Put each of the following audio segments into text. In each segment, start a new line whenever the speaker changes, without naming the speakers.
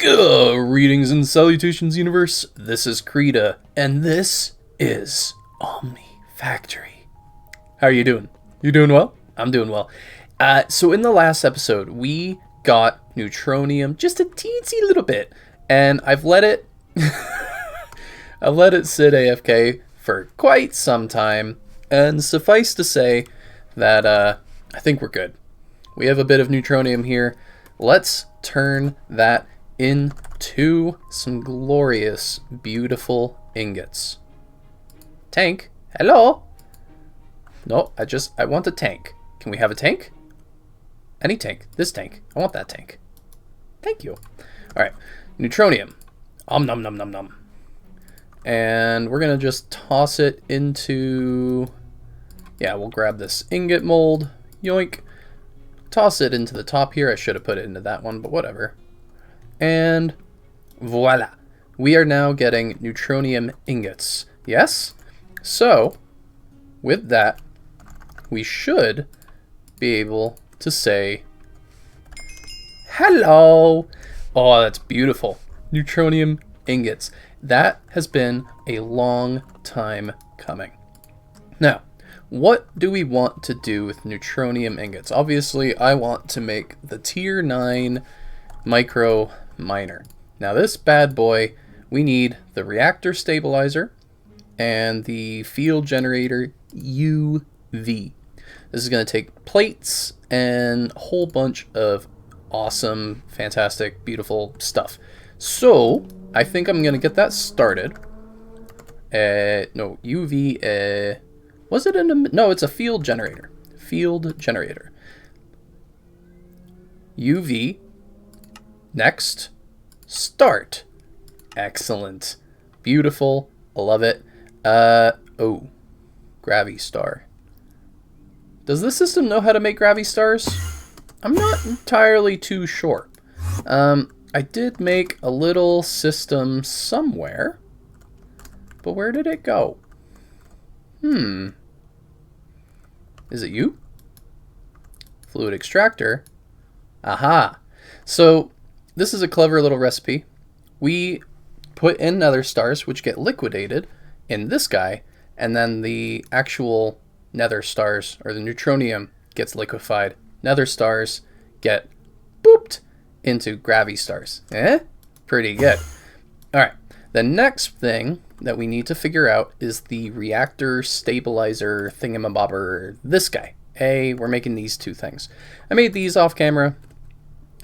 Greetings and salutations, universe. This is Creeta, and this is Omnifactory. How are you doing? You doing well? I'm doing well. So in the last episode, we got neutronium just a teensy little bit, and I've let it I've let it sit AFK for quite some time, and suffice to say that I think we're good. We have a bit of neutronium here. Let's turn that into some glorious, beautiful ingots. Tank? Hello? No, I want a tank. Can we have a tank? Any tank. This tank. I want that tank. Thank you. Alright. Neutronium. Nom nom nom nom. And we're going to just toss it into... Yeah, we'll grab this ingot mold. Yoink. Toss it into the top here. I should have put it into that one, but whatever. And voila. We are now getting neutronium ingots. Yes? So, with that, we should be able to say, hello. Oh, that's beautiful. Neutronium ingots. That has been a long time coming. Now, what do we want to do with neutronium ingots? Obviously, I want to make the tier 9 micro miner. Now this bad boy, we need the reactor stabilizer and the field generator UV. This is going to take plates and a whole bunch of awesome, fantastic, beautiful stuff. So I think I'm going to get that started. No, UV, was it no, it's a field generator. Field generator. UV. Next. Start. Excellent. Beautiful. I love it. Oh. Gravity star. Does the system know how to make gravity stars? I'm not entirely too sure. I did make a little system somewhere. But where did it go? Is it you? Fluid Extractor. Aha. So, this is a clever little recipe. We put in nether stars, which get liquidated in this guy, and then the actual nether stars, or the neutronium, gets liquefied. Nether stars get booped into gravity stars. Pretty good. Alright, the next thing that we need to figure out is the reactor stabilizer thingamabobber, this guy. We're making these two things. I made these off camera.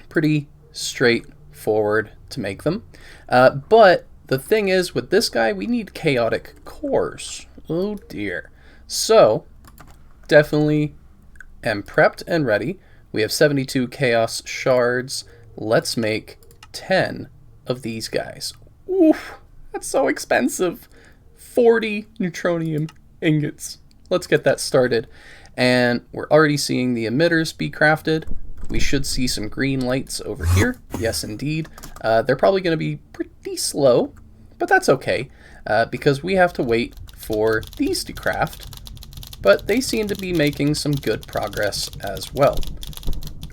Pretty straightforward to make them. But the thing is, with this guy, we need chaotic cores. Oh dear. So, definitely am prepped and ready. We have 72 chaos shards. Let's make 10 of these guys. Oof. That's so expensive. 40 neutronium ingots. Let's get that started. And we're already seeing the emitters be crafted. We should see some green lights over here. Yes, indeed. They're probably going to be pretty slow, but that's okay, because we have to wait for these to craft. But they seem to be making some good progress as well.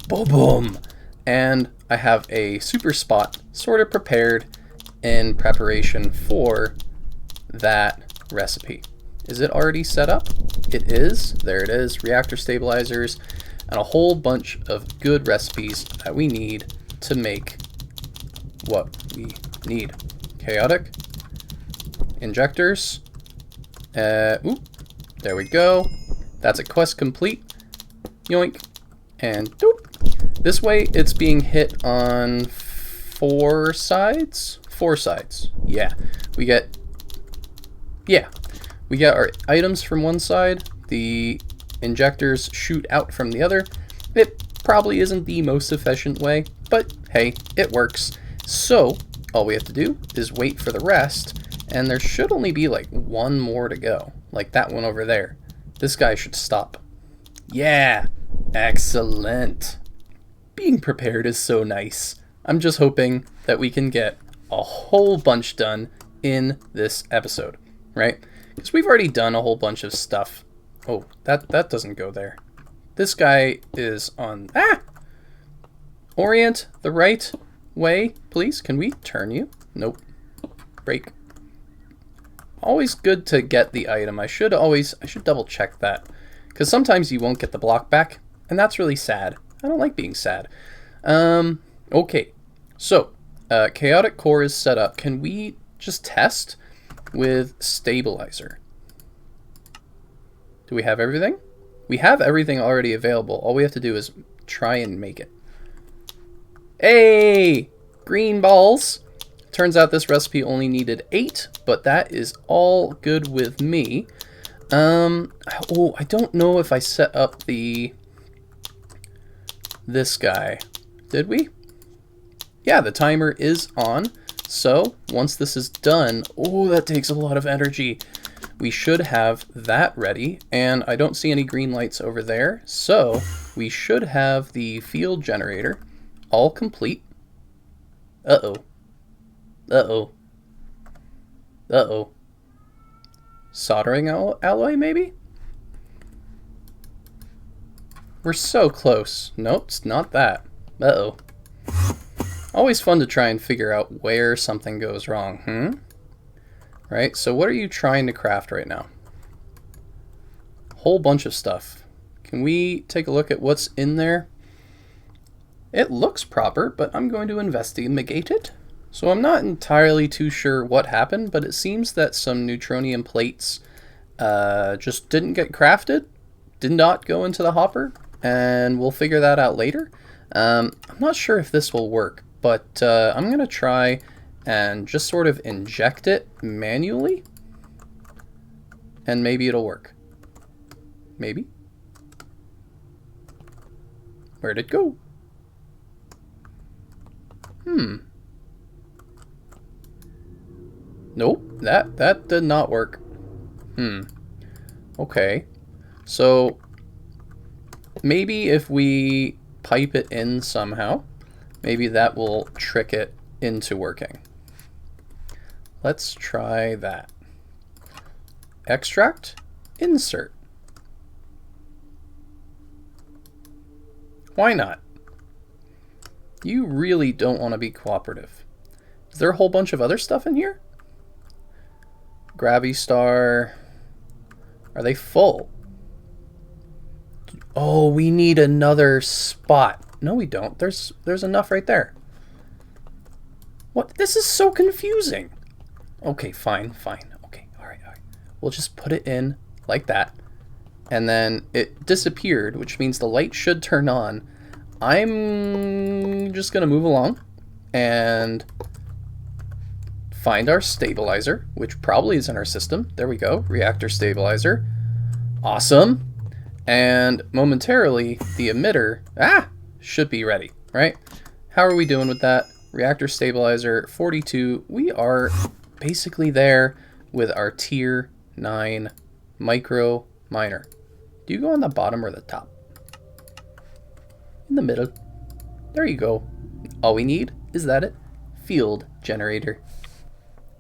Boom, boom. And I have a super spot sort of prepared in preparation for that recipe. Is it already set up? It is. There it is. Reactor stabilizers and a whole bunch of good recipes that we need to make what we need. Chaotic injectors. There we go. That's a quest complete. Yoink. And doop. This way it's being hit on 4 sides. 4 sides. Yeah. We get our items from one side. The injectors shoot out from the other. It probably isn't the most efficient way, but hey, it works. So, all we have to do is wait for the rest, and there should only be like one more to go. Like that one over there. This guy should stop. Yeah! Excellent! Being prepared is so nice. I'm just hoping that we can get a whole bunch done in this episode, right? Because we've already done a whole bunch of stuff. Oh, that doesn't go there. This guy is on... Orient, the right. way, please? Can we turn you? Nope. Break. Always good to get the item. I should double check that, because sometimes you won't get the block back, and that's really sad. I don't like being sad. Okay, so chaotic core is set up. Can we just test with stabilizer? Do we have everything? We have everything already available. All we have to do is try and make it. Hey, green balls. Turns out this recipe only needed 8, but that is all good with me. Oh, I don't know if I set up this guy. Did we? Yeah, the timer is on. So once this is done, oh, that takes a lot of energy. We should have that ready, and I don't see any green lights over there. So we should have the field generator all complete. Uh-oh. Uh-oh. Uh-oh. Soldering alloy, maybe? We're so close. Nope, it's not that. Uh-oh. Always fun to try and figure out where something goes wrong, Right, so what are you trying to craft right now? Whole bunch of stuff. Can we take a look at what's in there? It looks proper, but I'm going to investigate it. So I'm not entirely too sure what happened, but it seems that some neutronium plates just didn't get crafted, did not go into the hopper, and we'll figure that out later. I'm not sure if this will work, but I'm going to try and just sort of inject it manually, and maybe it'll work. Maybe. Where'd it go? Nope, that did not work. Okay. So maybe if we pipe it in somehow, maybe that will trick it into working. Let's try that. Extract, insert. Why not? You really don't want to be cooperative. Is there a whole bunch of other stuff in here? Gravistar. Are they full? Oh, we need another spot. No, we don't. There's enough right there. What? This is so confusing. Okay, fine. Okay, all right. We'll just put it in like that. And then it disappeared, which means the light should turn on. I'm just going to move along and find our stabilizer, which probably is in our system. There we go. Reactor Stabilizer. Awesome. And momentarily, the emitter should be ready, right? How are we doing with that? Reactor Stabilizer 42. We are basically there with our tier 9 micro miner. Do you go on the bottom or the top? In the middle. There you go. All we need is that field generator.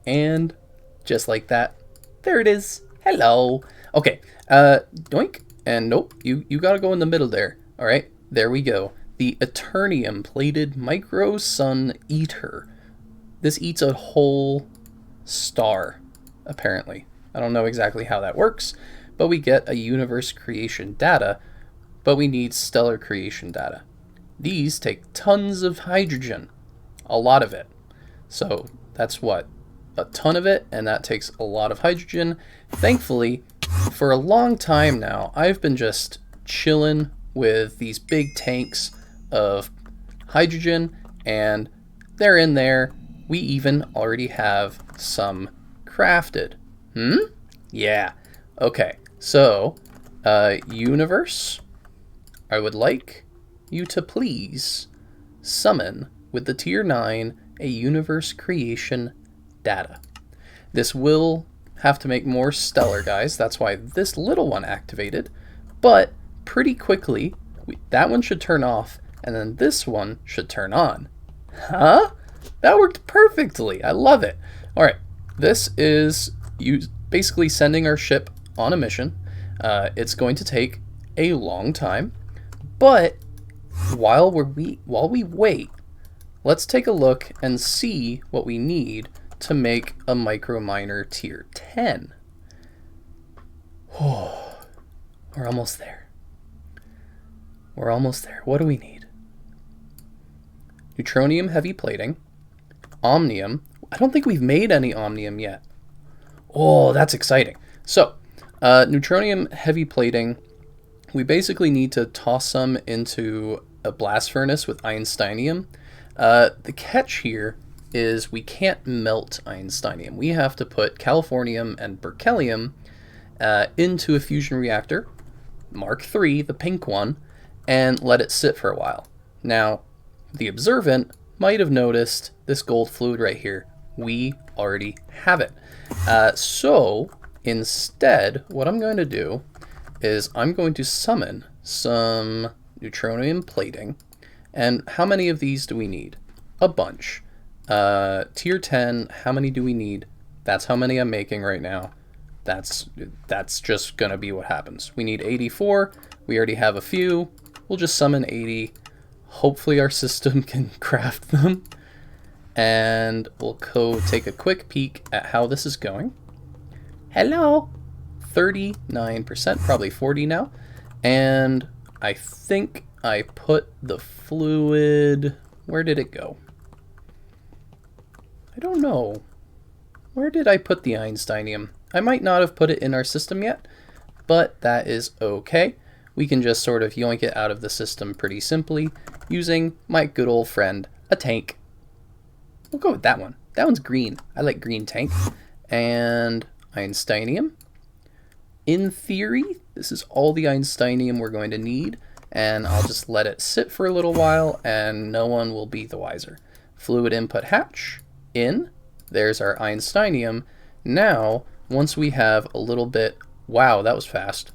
And just like that, there it is. Hello. Okay, doink. And nope, you gotta go in the middle there. All right, there we go. The Eternium plated micro sun eater. This eats a whole star, apparently. I don't know exactly how that works, but we get a universe creation data, but we need stellar creation data. These take tons of hydrogen, a lot of it. So that's what? A ton of it, and that takes a lot of hydrogen. Thankfully, for a long time now, I've been just chilling with these big tanks of hydrogen, and they're in there. We even already have some crafted. Yeah. Okay, so, universe, I would like you to please summon with the tier 9 a universe creation data. This will have to make more stellar guys. That's why this little one activated, but pretty quickly that one should turn off, and then this one should turn on. Huh? That worked perfectly. I love it. All right, this is you basically sending our ship on a mission. It's going to take a long time, but while we wait, let's take a look and see what we need to make a micro miner tier 10. Oh, we're almost there. We're almost there. What do we need? Neutronium heavy plating, omnium. I don't think we've made any omnium yet. Oh, that's exciting. So, neutronium heavy plating, we basically need to toss some into a blast furnace with Einsteinium. The catch here is we can't melt Einsteinium. We have to put californium and berkelium into a fusion reactor, Mark III, the pink one, and let it sit for a while. Now, the observant might have noticed this gold fluid right here. We already have it. So instead, what I'm going to do is I'm going to summon some neutronium plating. And how many of these do we need? A bunch. Tier 10, how many do we need? That's how many I'm making right now. That's just gonna be what happens. We need 84. We already have a few. We'll just summon 80. Hopefully our system can craft them. And we'll go take a quick peek at how this is going. Hello! 39%, probably 40 now. And I think I put the fluid... Where did it go? I don't know. Where did I put the Einsteinium? I might not have put it in our system yet, but that is okay. We can just sort of yoink it out of the system pretty simply using my good old friend, a tank. We'll go with that one. That one's green. I like green tank. And Einsteinium. In theory, this is all the Einsteinium we're going to need, and I'll just let it sit for a little while and no one will be the wiser. Fluid input hatch, in. There's our Einsteinium. Now, once we have a little bit... Wow, that was fast.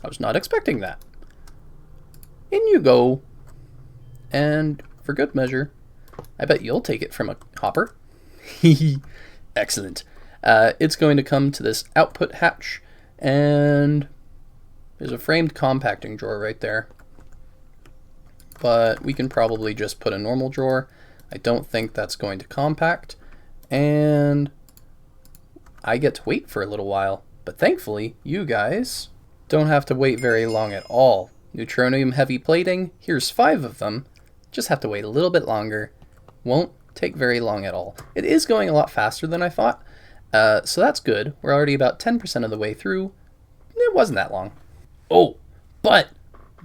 I was not expecting that. In you go. And for good measure, I bet you'll take it from a hopper. Excellent. It's going to come to this output hatch, and there's a framed compacting drawer right there. But we can probably just put a normal drawer. I don't think that's going to compact. And I get to wait for a little while. But thankfully, you guys don't have to wait very long at all. Neutronium heavy plating, here's 5 of them. Just have to wait a little bit longer. Won't take very long at all. It is going a lot faster than I thought. So that's good. We're already about 10% of the way through. It wasn't that long. Oh, but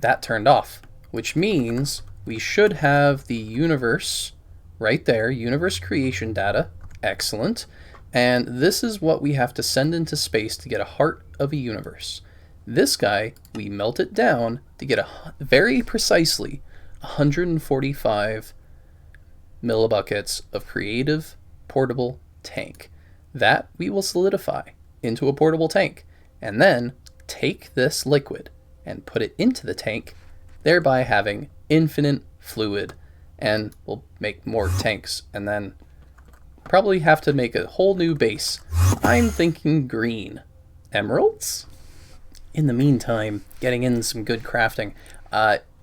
that turned off, which means we should have the universe right there, universe creation data. Excellent. And this is what we have to send into space to get a heart of a universe. This guy, we melt it down to get very precisely 145 millibuckets of creative portable tank. That we will solidify into a portable tank, and then take this liquid and put it into the tank, thereby having infinite fluid, and we'll make more tanks, and then probably have to make a whole new base. I'm thinking green. Emeralds? In the meantime, getting in some good crafting.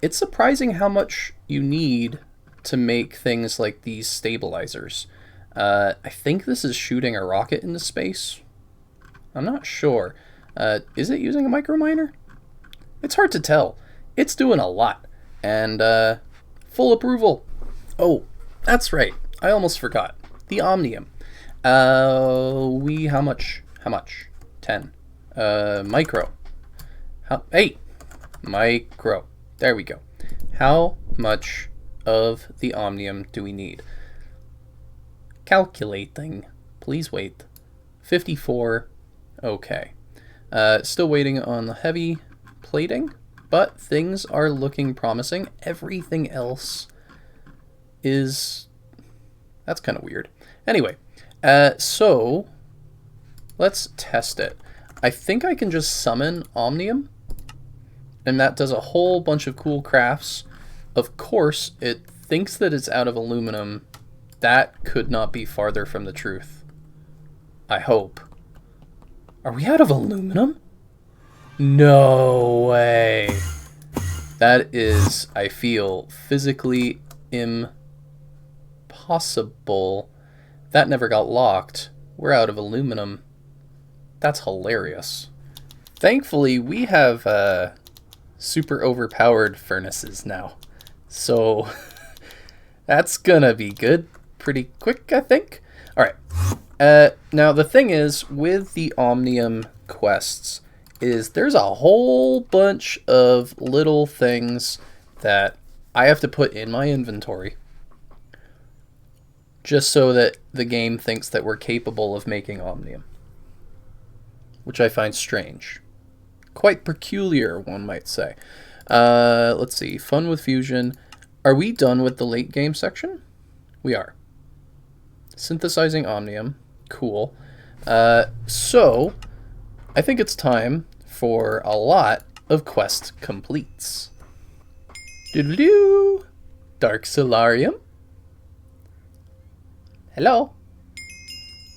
It's surprising how much you need to make things like these stabilizers. I think this is shooting a rocket into space. I'm not sure. Is it using a microminer? It's hard to tell. It's doing a lot. And full approval. Oh, that's right. I almost forgot. The omnium. How much? 10. Micro. 8. Micro. There we go. How much of the omnium do we need? Calculating. Please wait. 54. Okay. Still waiting on the heavy plating, but things are looking promising. Everything else is... That's kind of weird. Anyway, so let's test it. I think I can just summon omnium, and that does a whole bunch of cool crafts. Of course, it thinks that it's out of aluminum. That could not be farther from the truth. I hope. Are we out of aluminum? No way. That is, I feel, physically impossible. That never got locked. We're out of aluminum. That's hilarious. Thankfully, we have super overpowered furnaces now. So that's gonna be good pretty quick, I think. Alright. Now, the thing is, with the Omnium quests, is there's a whole bunch of little things that I have to put in my inventory just so that the game thinks that we're capable of making Omnium, which I find strange. Quite peculiar, one might say. Let's see. Fun with Fusion. Are we done with the late game section? We are. Synthesizing Omnium. Cool. So, I think it's time for a lot of quest completes. Doodle-doo! Dark Solarium. Hello.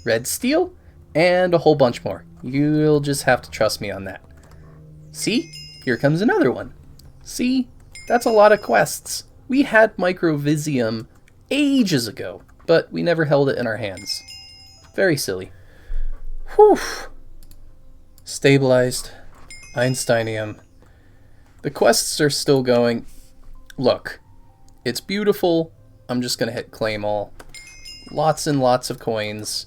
Red Steel. And a whole bunch more. You'll just have to trust me on that. See? Here comes another one. See? That's a lot of quests. We had Microvisium ages ago, but we never held it in our hands. Very silly. Whew. Stabilized. Einsteinium. The quests are still going. Look, it's beautiful. I'm just going to hit claim all. Lots and lots of coins.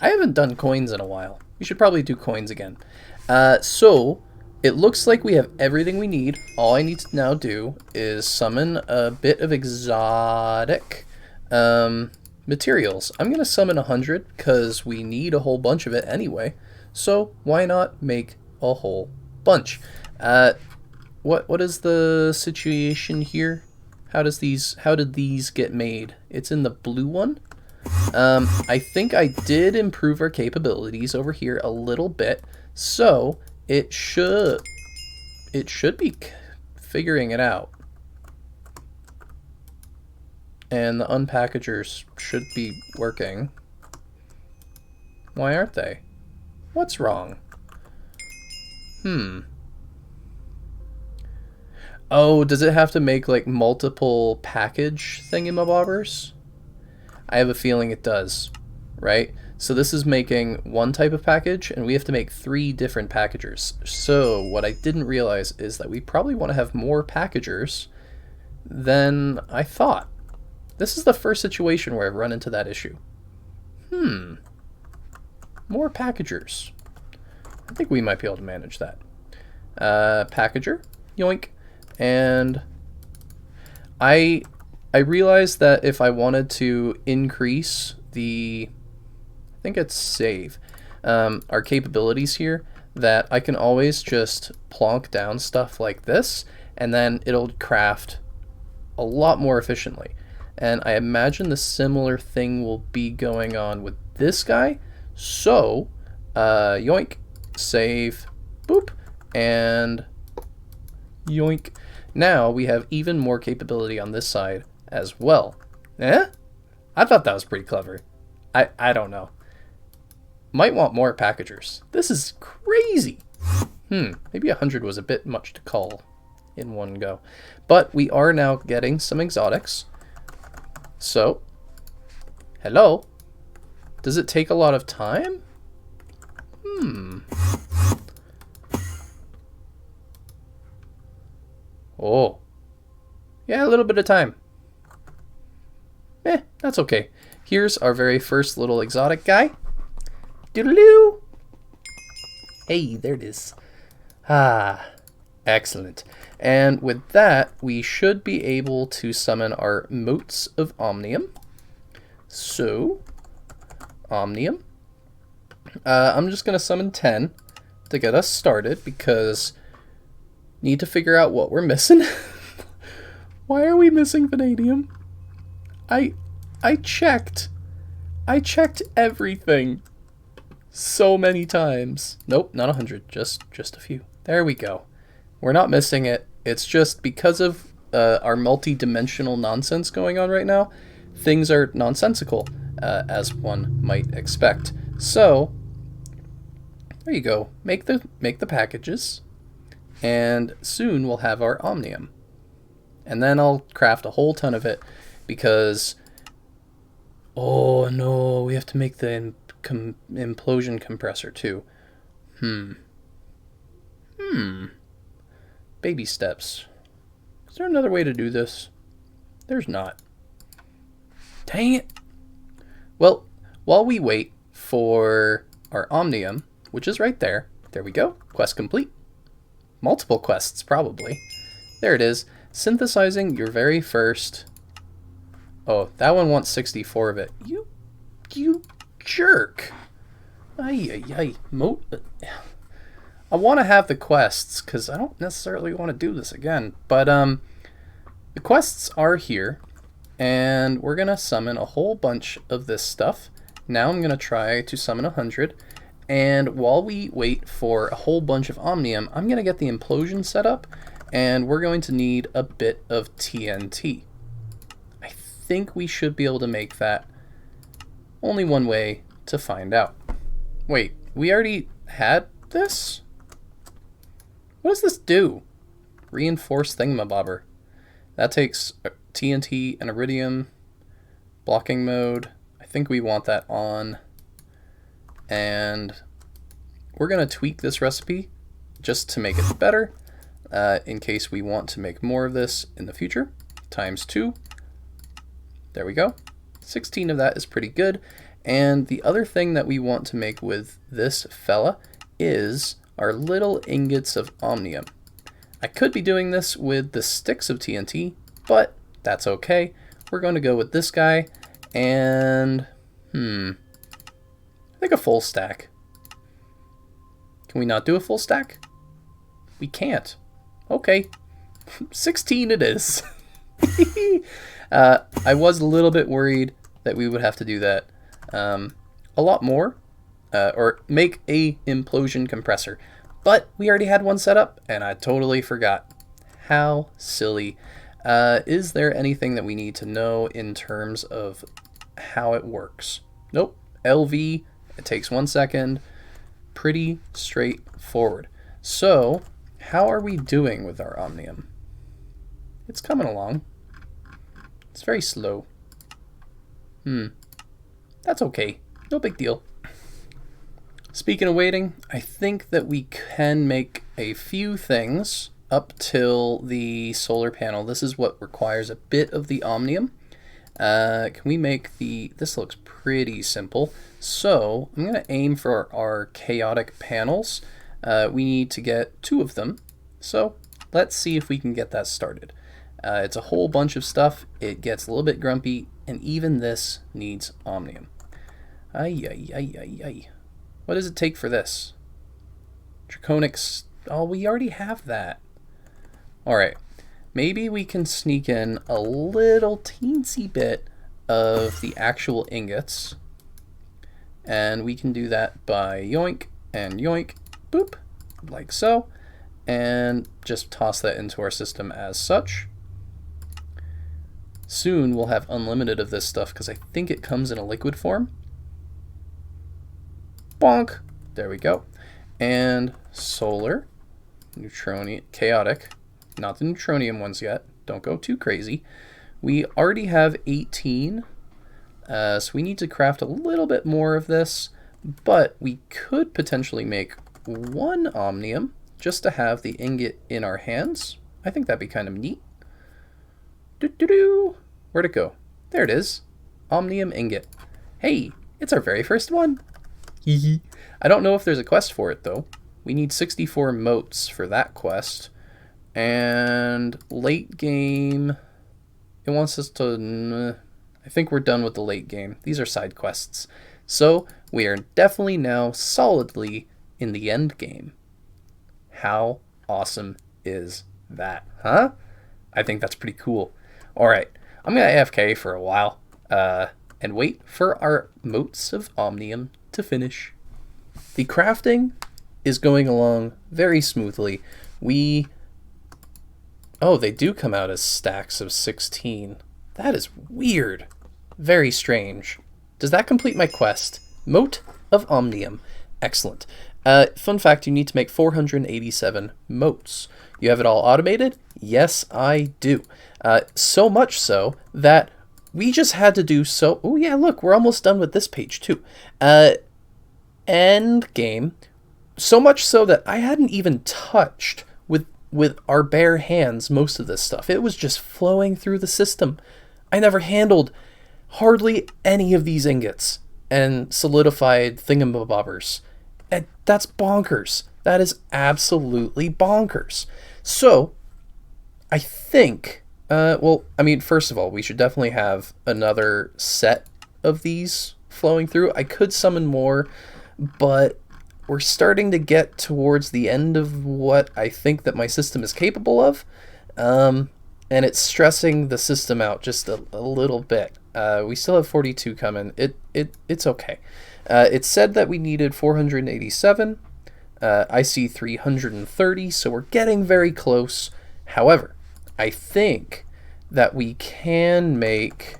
I haven't done coins in a while. We should probably do coins again. So, it looks like we have everything we need. All I need to now do is summon a bit of exotic materials. I'm going to summon 100 because we need a whole bunch of it anyway. So, why not make a whole bunch? What is the situation here? How did these get made? It's in the blue one. I think I did improve our capabilities over here a little bit, so it should be figuring it out. And the unpackagers should be working. Why aren't they? What's wrong? Oh, does it have to make like multiple package thingamabobbers? I have a feeling it does, right? So this is making one type of package, and we have to make 3 different packagers. So what I didn't realize is that we probably want to have more packagers than I thought. This is the first situation where I've run into that issue. More packagers. I think we might be able to manage that. Packager, yoink. And I realized that if I wanted to increase the, I think it's save, our capabilities here, that I can always just plonk down stuff like this, and then it'll craft a lot more efficiently. And I imagine the similar thing will be going on with this guy. So, yoink, save, boop, and yoink. Now we have even more capability on this side as well. Eh? I thought that was pretty clever. I don't know. Might want more packagers. This is crazy. Maybe 100 was a bit much to call in one go. But we are now getting some exotics. So, hello. Does it take a lot of time? Oh. Yeah, a little bit of time. That's okay. Here's our very first little exotic guy. Doodaloo! Hey, there it is. Ah, excellent. And with that, we should be able to summon our motes of Omnium. So, Omnium. I'm just going to summon 10 to get us started because need to figure out what we're missing. Why are we missing vanadium? I checked. I checked everything so many times. Nope, not 100, just a few. There we go. We're not missing it. It's just because of our multi-dimensional nonsense going on right now, things are nonsensical, as one might expect. So, there you go. Make the packages. and soon we'll have our Omnium. And then I'll craft a whole ton of it because, oh no, we have to make the implosion compressor too. Baby steps. Is there another way to do this? There's not. Dang it. Well, while we wait for our Omnium, which is right there. There we go. Quest complete. Multiple quests, probably. There it is. Synthesizing your very first... Oh, that one wants 64 of it. You jerk. Ay, ay, ay. I want to have the quests, because I don't necessarily want to do this again. But, the quests are here, and we're going to summon a whole bunch of this stuff. Now I'm going to try to summon 100, and while we wait for a whole bunch of Omnium, I'm going to get the implosion set up, and we're going to need a bit of TNT. I think we should be able to make that. Only one way to find out. Wait, we already had this? What does this do? Reinforced thingamabobber. That takes TNT and iridium. Blocking mode. I think we want that on. And we're going to tweak this recipe just to make it better in case we want to make more of this in the future. Times 2. There we go. 16 of that is pretty good. And the other thing that we want to make with this fella is our little ingots of Omnium. I could be doing this with the sticks of TNT, but that's okay. We're going to go with this guy and I think a full stack. Can we not do a full stack? We can't. Okay. 16 it is. I was a little bit worried that we would have to do that a lot more, or make a implosion compressor. But we already had one set up, and I totally forgot. How silly. Is there anything that we need to know in terms of how it works? Nope. LV, it takes 1 second. Pretty straightforward. So, how are we doing with our Omnium? It's coming along. It's very slow. That's okay. No big deal. Speaking of waiting, I think that we can make a few things up till the solar panel. This is what requires a bit of the Omnium. Can we make the... This looks pretty simple. So I'm going to aim for our chaotic panels. We need to get 2 of them. So let's see if we can get that started. It's a whole bunch of stuff. It gets a little bit grumpy, and even this needs Omnium. Ay, ay, ay, ay, ay. What does it take for this? Draconics. Oh, we already have that. Alright. Maybe we can sneak in a little teensy bit of the actual ingots. And we can do that by yoink and yoink, boop, like so. And just toss that into our system as such. Soon we'll have unlimited of this stuff because I think it comes in a liquid form. Bonk. There we go. And solar, neutronium, chaotic, not the neutronium ones yet. Don't go too crazy. We already have 18, so we need to craft a little bit more of this, but we could potentially make 1 Omnium just to have the ingot in our hands. I think that'd be kind of neat. Where'd it go? There it is. Omnium ingot. Hey, it's our very first one. I don't know if there's a quest for it, though. We need 64 motes for that quest. And late game... It wants us to... I think we're done with the late game. These are side quests. So, we are definitely now solidly in the end game. How awesome is that, huh? I think that's pretty cool. Alright, I'm going to AFK for a while and wait for our motes of Omnium to finish. The crafting is going along very smoothly. Oh, they do come out as stacks of 16. That is weird. Very strange. Does that complete my quest? Mote of Omnium. Excellent. Fun fact, you need to make 487 motes. You have it all automated? Yes, I do. So much so that we just had to do so... Oh yeah, look, we're almost done with this page too. End game. So much so that I hadn't even touched with our bare hands most of this stuff. It was just flowing through the system. I never handled hardly any of these ingots and solidified thingamabobbers. And that's bonkers. That is absolutely bonkers. So, I think, well, I mean, first of all, we should definitely have another set of these flowing through. I could summon more, but we're starting to get towards the end of what I think that my system is capable of. And it's stressing the system out just a little bit. We still have 42 coming. It's okay. It said that we needed 487. I see 330, so we're getting very close. However, I think that we can make...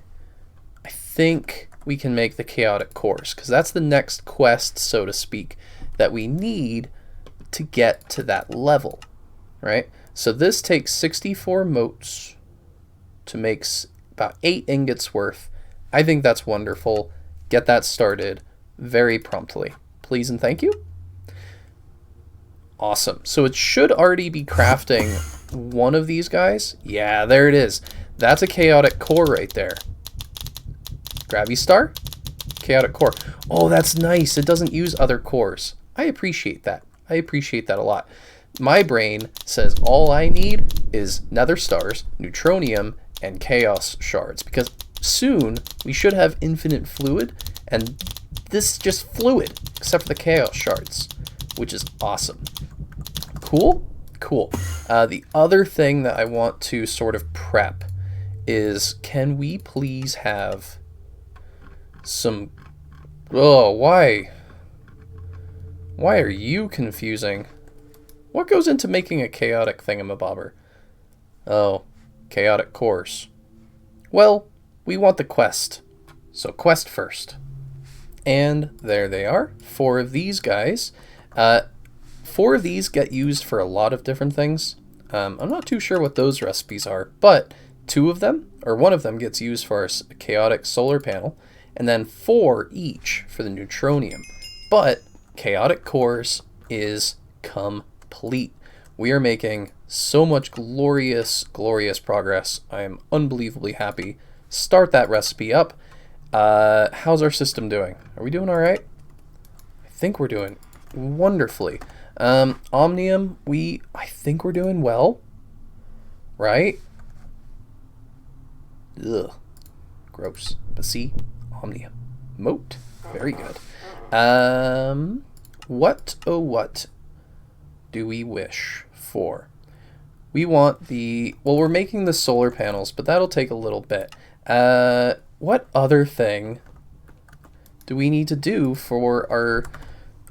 the chaotic cores, because that's the next quest, so to speak, that we need to get to that level, right? So this takes 64 motes to make about 8 ingots worth. I think that's wonderful. Get that started very promptly. Please and thank you. Awesome. So it should already be crafting one of these guys. Yeah, there it is. That's a chaotic core right there. Gravity Star, chaotic core. Oh, that's nice. It doesn't use other cores. I appreciate that. I appreciate that a lot. My brain says all I need is nether stars, neutronium, and chaos shards, because soon we should have infinite fluid, and this is just fluid, except for the chaos shards, which is awesome. Cool? Cool. The other thing that I want to sort of prep is, can we please have some... Oh, why? Why are you confusing? What goes into making a chaotic thingamabobber? Oh, chaotic cores. Well, we want the quest. So quest first. And there they are. 4 of these guys. 4 of these get used for a lot of different things. I'm not too sure what those recipes are, but 2 of them, or 1 of them, gets used for our chaotic solar panel, and then 4 each for the neutronium. But chaotic cores is complete. We are making so much glorious, glorious progress. I am unbelievably happy. Start that recipe up. How's our system doing? Are we doing all right? I think we're doing wonderfully. Omnium, I think we're doing well, right? Ugh, gross. But see, Omnium, moat, very good. What do we wish for? We want well, we're making the solar panels, but that'll take a little bit. What other thing do we need to do for our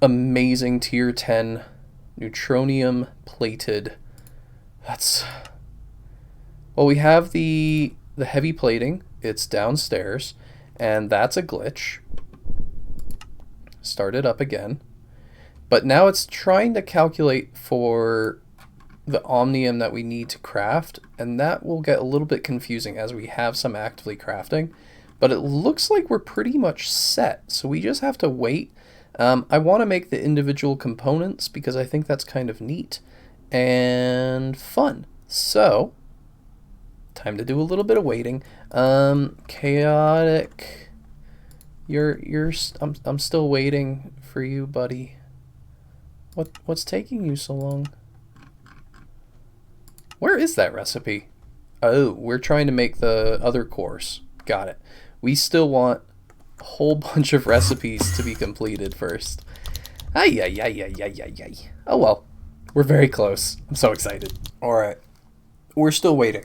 amazing tier 10 neutronium plated? Well, we have the heavy plating. It's downstairs, and that's a glitch. Start it up again. But now it's trying to calculate for the omnium that we need to craft, and that will get a little bit confusing as we have some actively crafting. But it looks like we're pretty much set, so we just have to wait. I want to make the individual components because I think that's kind of neat and fun. So, time to do a little bit of waiting. Chaotic, I'm still waiting for you, buddy. What's taking you so long? Where is that recipe? Oh, we're trying to make the other cores. Got it. We still want a whole bunch of recipes to be completed first. Ay. Oh well, we're very close. I'm so excited. All right, we're still waiting.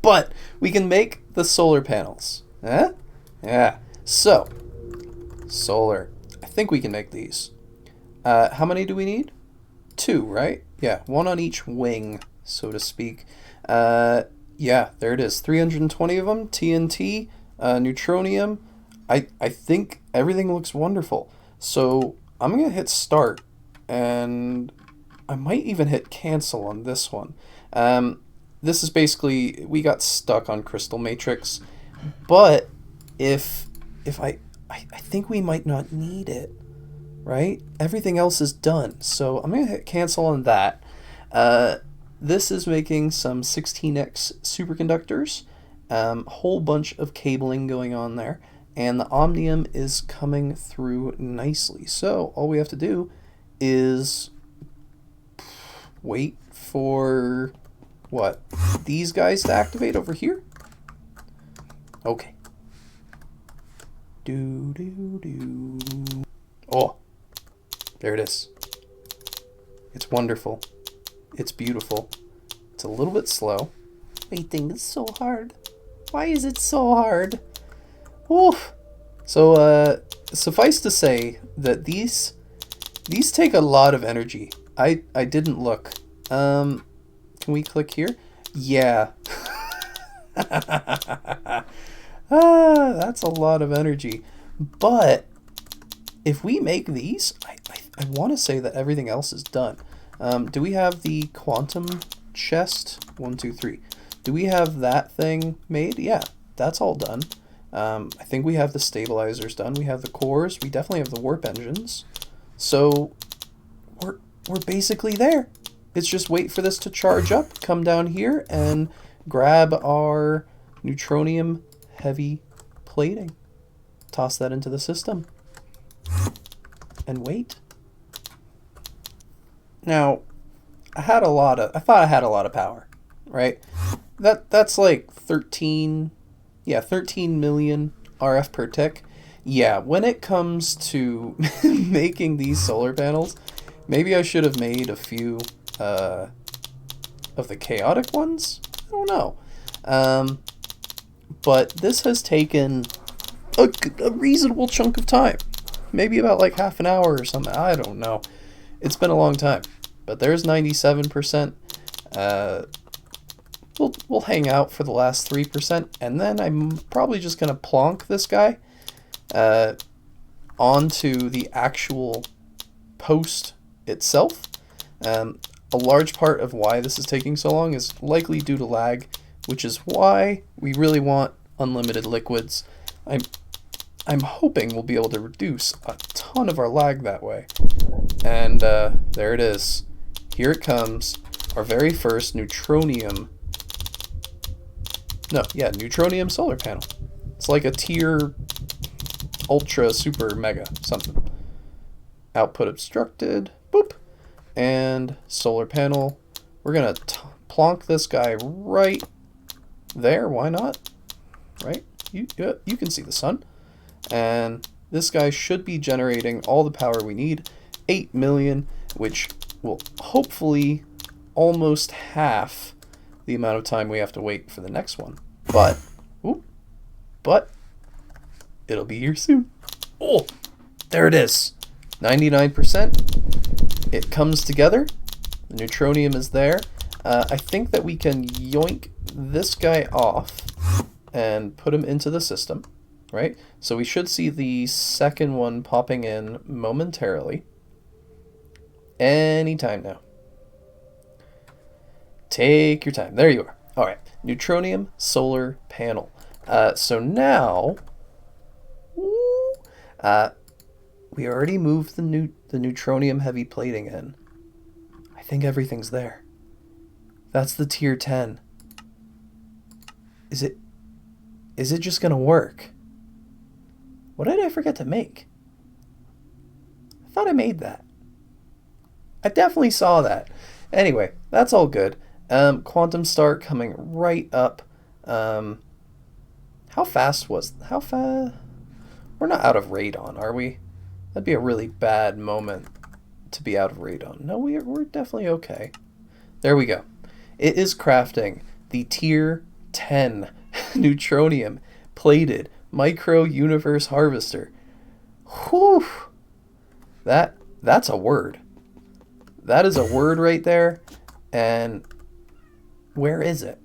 But we can make the solar panels. Huh? Yeah. So, solar. I think we can make these. How many do we need? 2, right? Yeah, 1 on each wing, so to speak. Yeah, there it is. 320 of them. TNT, neutronium. I think everything looks wonderful. So I'm going to hit start, and I might even hit cancel on this one. This is basically, we got stuck on Crystal Matrix, but if I think we might not need it, right? Everything else is done, so I'm going to hit cancel on that. This is making some 16x superconductors, whole bunch of cabling going on there, and the Omnium is coming through nicely. So all we have to do is wait for what? These guys to activate over here? Okay. Oh, there it is. It's wonderful. It's beautiful. It's a little bit slow. Waiting is so hard. Why is it so hard? Oof. So, suffice to say that these take a lot of energy. I didn't look. Can we click here? Yeah. That's a lot of energy. But if we make these, I want to say that everything else is done. Do we have the quantum chest? 1, 2, 3. Do we have that thing made? Yeah, that's all done. I think we have the stabilizers done. We have the cores. We definitely have the warp engines. So we're basically there. It's just wait for this to charge up, come down here, and grab our neutronium heavy plating. Toss that into the system. And wait. Now, I thought I had a lot of power, right? That's like 13 million RF per tick. Yeah, when it comes to making these solar panels, maybe I should have made a few of the chaotic ones. I don't know. But this has taken a reasonable chunk of time. Maybe about like half an hour or something. I don't know. It's been a long time. But there's 97%. We'll hang out for the last 3%, and then I'm probably just going to plonk this guy onto the actual post itself. A large part of why this is taking so long is likely due to lag, which is why we really want unlimited liquids. I'm hoping we'll be able to reduce a ton of our lag that way. And there it is. Here it comes, our very first neutronium solar panel. It's like a tier ultra super mega something. Output obstructed, boop, and solar panel. We're gonna plonk this guy right there. Why not? Right? You can see the sun, and this guy should be generating all the power we need, 8 million, which will hopefully almost half the amount of time we have to wait for the next one. But it'll be here soon. Oh, there it is. 99%. It comes together. The neutronium is there. I think that we can yoink this guy off and put him into the system, right? So we should see the second one popping in momentarily. Anytime now. Take your time. There you are. All right. Neutronium solar panel. So now, we already moved the neutronium heavy plating in. I think everything's there. That's the tier 10. Is it just gonna work? What did I forget to make? I thought I made that. I definitely saw that. Anyway, that's all good. Quantum star coming right up. How fast? We're not out of radon, are we? That'd be a really bad moment to be out of radon. No, we're definitely okay. There we go. It is crafting the tier 10 neutronium plated micro universe harvester. Whew. That's a word. That is a word right there. And where is it?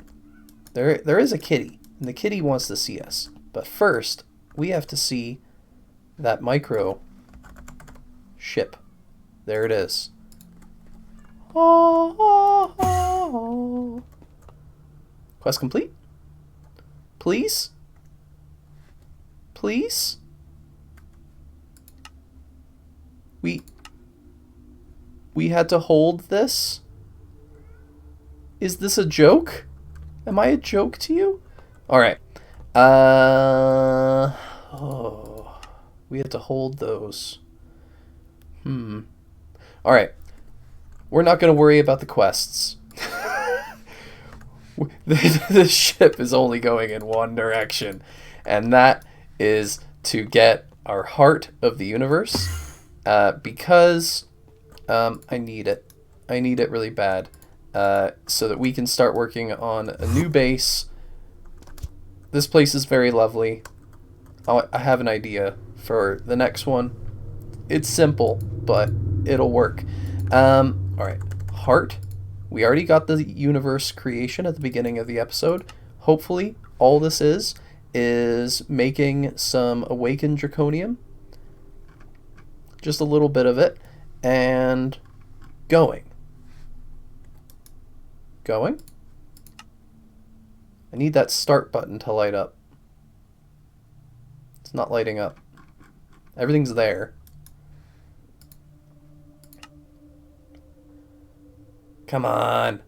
There is a kitty, and the kitty wants to see us. But first, we have to see that micro Ship. There it is. Oh, oh, oh. Quest complete? Please? Please? We had to hold this? Is this a joke? Am I a joke to you? Alright. Oh. We had to hold those. Alright. We're not going to worry about the quests. The ship is only going in one direction. And that is to get our heart of the universe. Because I need it. I need it really bad. So that we can start working on a new base. This place is very lovely. I have an idea for the next one. It's simple, but it'll work. Alright, heart. We already got the universe creation at the beginning of the episode. Hopefully, all this is making some awakened draconium. Just a little bit of it. And going. Going? I need that start button to light up. It's not lighting up. Everything's there. Come on.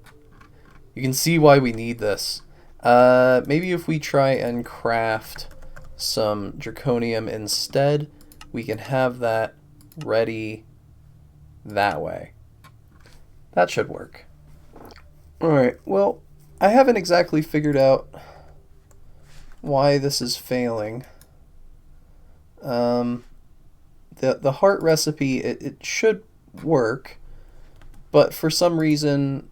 You can see why we need this. Maybe if we try and craft some draconium instead, we can have that ready that way. That should work. Alright, well, I haven't exactly figured out why this is failing. The heart recipe, it should work, but for some reason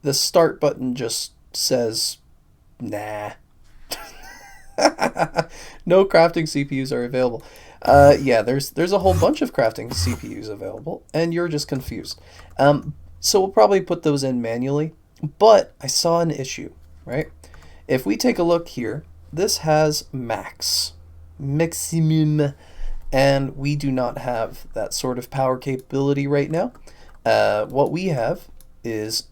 the start button just says nah. No crafting CPUs are available. Yeah, there's a whole bunch of crafting CPUs available, and you're just confused. So we'll probably put those in manually, but I saw an issue, right? If we take a look here, this has maximum, and we do not have that sort of power capability right now. What we have is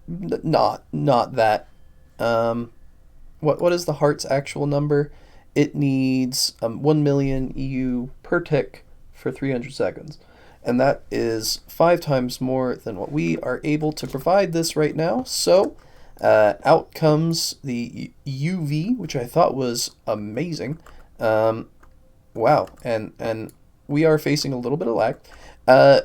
not that. What is the heart's actual number? It needs 1 million EU per tick for 300 seconds. And that is 5 times more than what we are able to provide this right now. So out comes the UV, which I thought was amazing. Wow, and we are facing a little bit of lag. Oh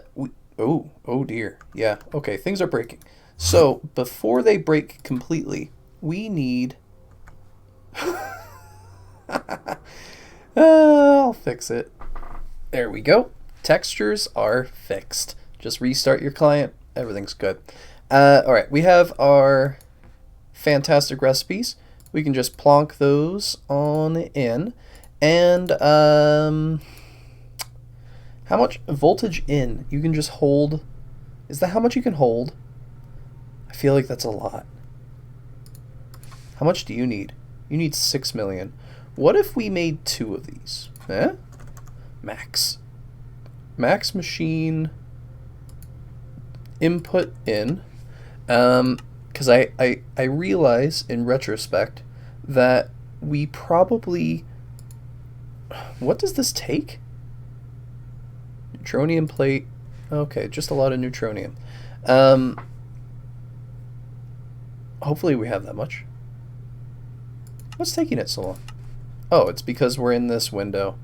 dear. Yeah, okay, things are breaking. So before they break completely, we need... I'll fix it. There we go. Textures are fixed. Just restart your client. Everything's good. Alright, we have our fantastic recipes. We can just plonk those on in. And how much voltage in? You can just hold. Is that how much you can hold? I feel like that's a lot. How much do you need? You need 6 million. What if we made 2 of these? Max machine input in. Because I realize in retrospect that we probably... What does this take? Neutronium plate. Okay, just a lot of neutronium. Hopefully we have that much. What's taking it so long? Oh, it's because we're in this window.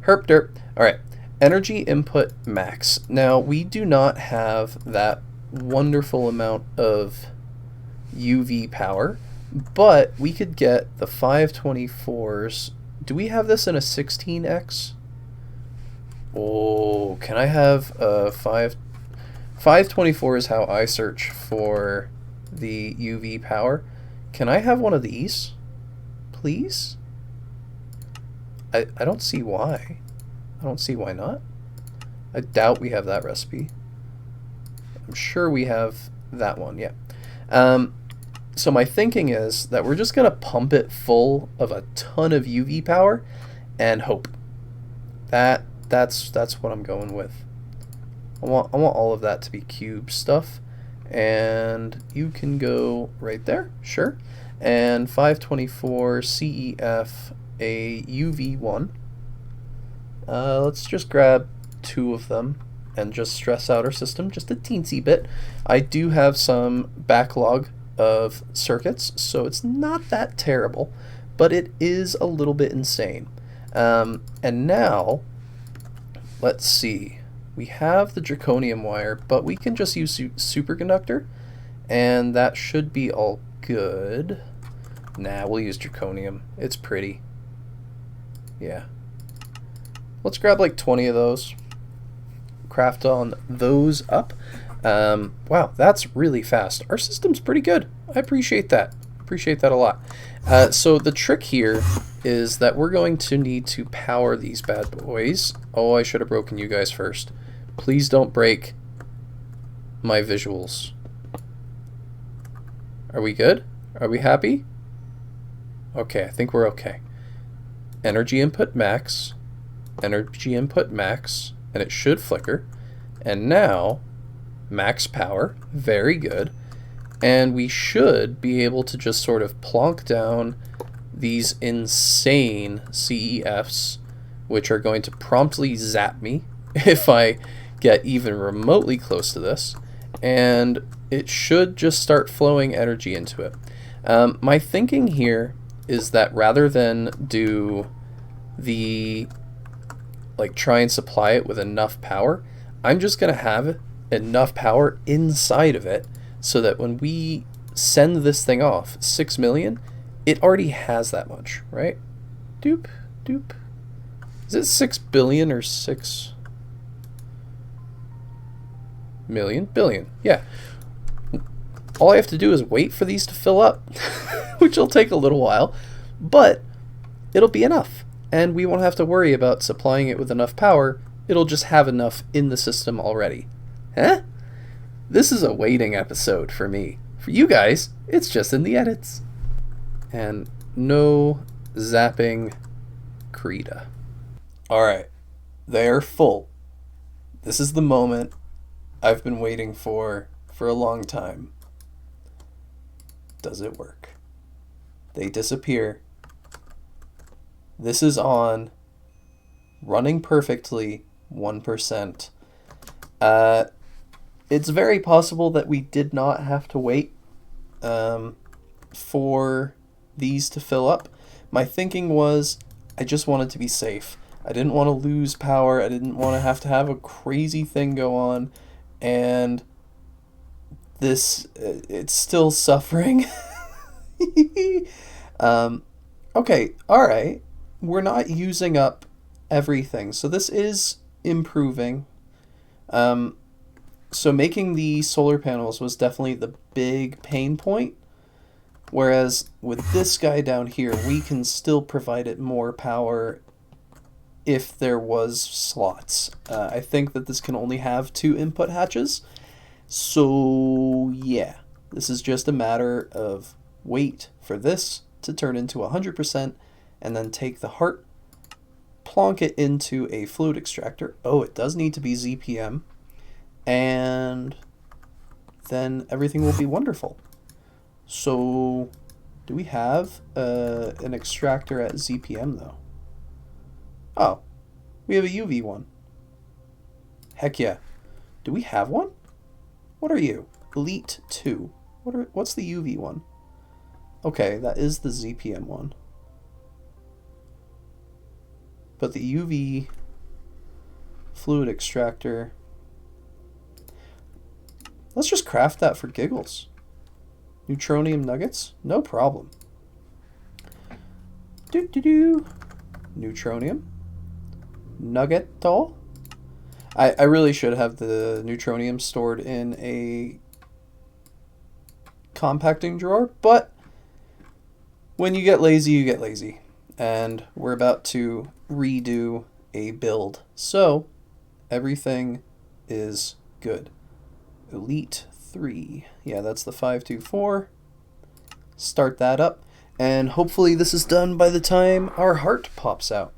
Herp derp. Alright. Energy input max. Now, we do not have that wonderful amount of UV power, but we could get the 524s. Do we have this in a 16x? Oh, can I have a 524 is how I search for the UV power. Can I have one of these? Please? I don't see why. I don't see why not. I doubt we have that recipe. I'm sure we have that one, yeah. So my thinking is that we're just going to pump it full of a ton of UV power and hope. That That's what I'm going with. I want all of that to be cube stuff, and you can go right there, sure. And 524 CEF, a UV1. Let's just grab 2 of them and just stress out our system just a teensy bit. I do have some backlog of circuits, so it's not that terrible, but it is a little bit insane. And now, let's see. We have the draconium wire, but we can just use superconductor, and that should be all good. Nah, we'll use draconium. It's pretty. Yeah. Let's grab like 20 of those. Craft on those up. Wow, that's really fast. Our system's pretty good. I appreciate that. Appreciate that a lot. So the trick here is that we're going to need to power these bad boys. Oh, I should have broken you guys first. Please don't break my visuals. Are we good? Are we happy? Okay, I think we're okay. Energy input max. Energy input max. And it should flicker. And now, max power. Very good. And we should be able to just sort of plonk down these insane CEFs, which are going to promptly zap me if I get even remotely close to this. And it should just start flowing energy into it. My thinking here is that rather than do the, like, try and supply it with enough power, I'm just going to have enough power inside of it so that when we send this thing off, 6 million, it already has that much, right? Doop, doop. Is it 6 billion or 6 million? Billion, yeah. All I have to do is wait for these to fill up, which will take a little while, but it'll be enough. And we won't have to worry about supplying it with enough power. It'll just have enough in the system already. Huh? This is a waiting episode for me. For you guys, it's just in the edits. And no zapping Creeta. Alright, they're full. This is the moment I've been waiting for a long time. Does it work? They disappear. This is on, running perfectly, 1%. It's very possible that we did not have to wait for these to fill up. My thinking was I just wanted to be safe. I didn't want to lose power. I didn't want to have a crazy thing go on. And this, it's still suffering. Okay, alright. We're not using up everything. So this is improving. So making the solar panels was definitely the big pain point. Whereas with this guy down here, we can still provide it more power if there was slots. I think that this can only have 2 input hatches. So yeah, this is just a matter of wait for this to turn into 100% and then take the heart, plonk it into a fluid extractor. Oh, it does need to be ZPM. And then everything will be wonderful. So, do we have an extractor at ZPM though? Oh, we have a UV one. Heck yeah. Do we have one? What are you? Elite 2. What's the UV one? Okay, that is the ZPM one. But the UV fluid extractor, let's just craft that for giggles. Neutronium nuggets? No problem. Neutronium. Nugget-all? I really should have the neutronium stored in a compacting drawer, but when you get lazy, you get lazy. And we're about to redo a build. So, everything is good. Elite 3. Yeah, that's the 524. Start that up. And hopefully this is done by the time our heart pops out.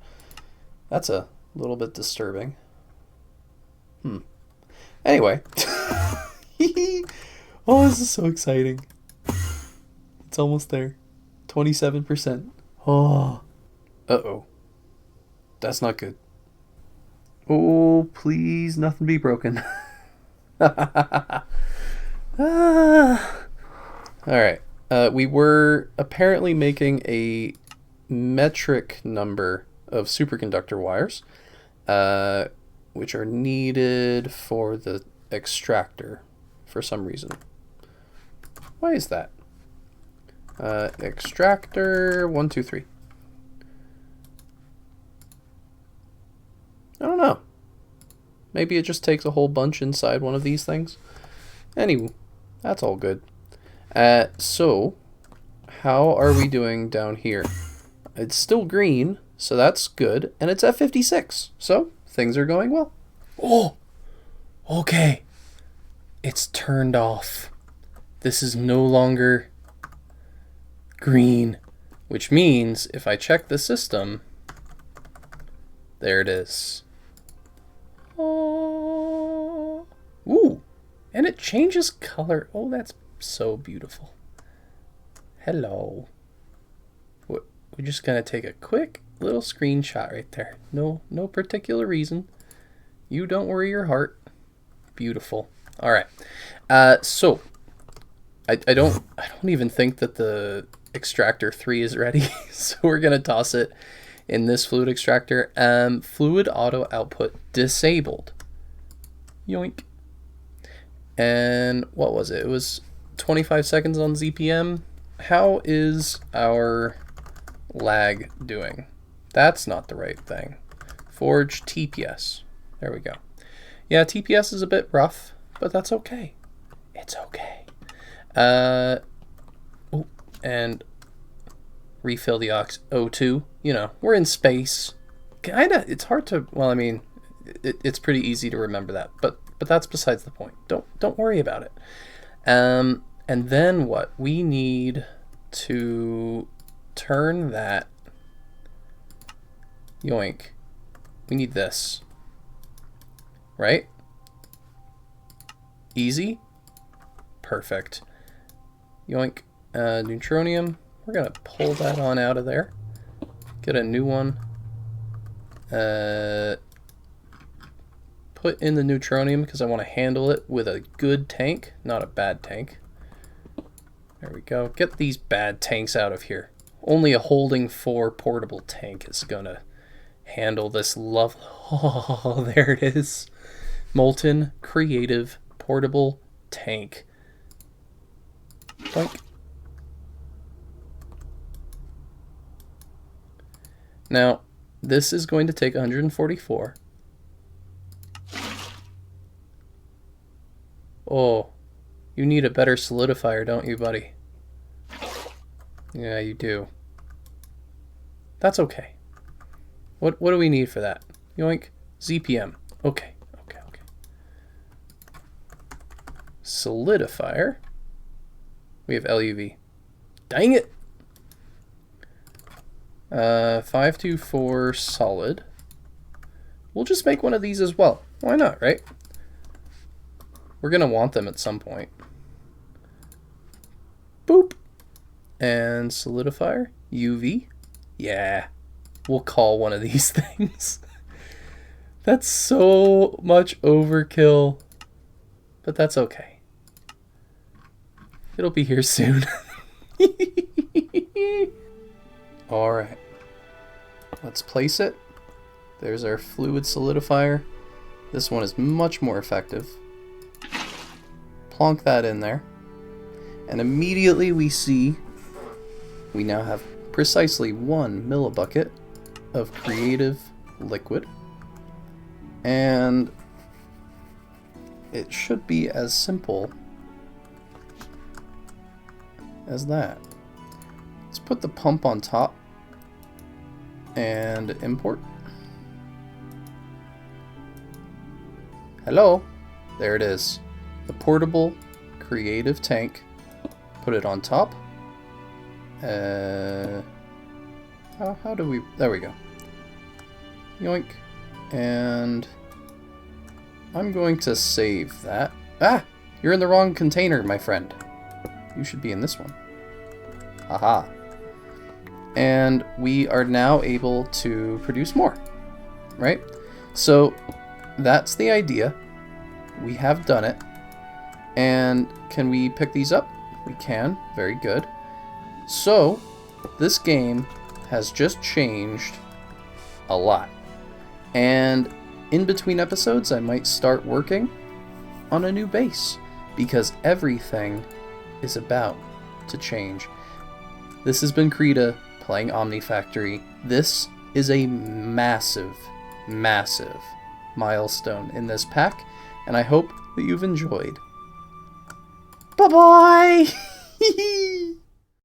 That's a A little bit disturbing. Anyway. Oh, this is so exciting. It's almost there. 27%. Oh. Uh-oh. That's not good. Oh, please, nothing be broken. Alright. We were apparently making a metric number of superconductor wires, which are needed for the extractor for some reason. Why is that? Extractor 1, 2, 3. I don't know. Maybe it just takes a whole bunch inside one of these things. Anyway, that's all good. So, how are we doing down here? It's still green, so that's good. And it's at 56, so things are going well. Oh, okay. It's turned off. This is no longer green, which means if I check the system, there it is. Oh. Ooh, and it changes color. Oh, that's so beautiful. Hello. We're just gonna take a quick little screenshot right there. No particular reason. You don't worry your heart. Beautiful. All right. So I don't even think that the extractor 3 is ready. So we're gonna toss it in this fluid extractor. Fluid auto output disabled. Yoink. And what was it? It was 25 seconds on ZPM. How is our lag doing? That's not the right thing. Forge TPS. There we go. Yeah, TPS is a bit rough, but that's okay. It's okay. Oh, and refill the O2. You know, we're in space. Kinda, it's hard to, well, I mean, it's pretty easy to remember that, but that's besides the point. Don't worry about it. And then what? We need to turn that, yoink. We need this, right? Easy. Perfect. Yoink. Neutronium. We're gonna pull that on out of there. Get a new one. Put in the neutronium because I want to handle it with a good tank, not a bad tank. There we go. Get these bad tanks out of here. Only a holding 4 portable tank is gonna handle this love. Oh, there it is. Molten creative portable tank. Boink. Now, this is going to take 144. Oh, you need a better solidifier, don't you, buddy? Yeah, you do. That's okay. What do we need for that? Yoink. ZPM. Okay. Solidifier. We have LUV. Dang it! 524 solid. We'll just make one of these as well. Why not, right? We're gonna want them at some point. Boop. And solidifier. UV. Yeah. We'll call one of these things. That's so much overkill. But that's okay. It'll be here soon. Alright. Let's place it. There's our fluid solidifier. This one is much more effective. Plonk that in there. And immediately we see we now have precisely 1 millibucket of creative liquid. And it should be as simple as that. Let's put the pump on top and import. Hello, there it is. The portable creative tank. Put it on top. How do we, there we go. Yoink. And I'm going to save that. Ah! You're in the wrong container, my friend. You should be in this one. Aha. And we are now able to produce more, right? So that's the idea. We have done it. And can we pick these up? We can. Very good. So this game has just changed a lot. And in between episodes, I might start working on a new base because everything is about to change. This has been Creeta playing Omnifactory. This is a massive, massive milestone in this pack, and I hope that you've enjoyed. Bye-bye!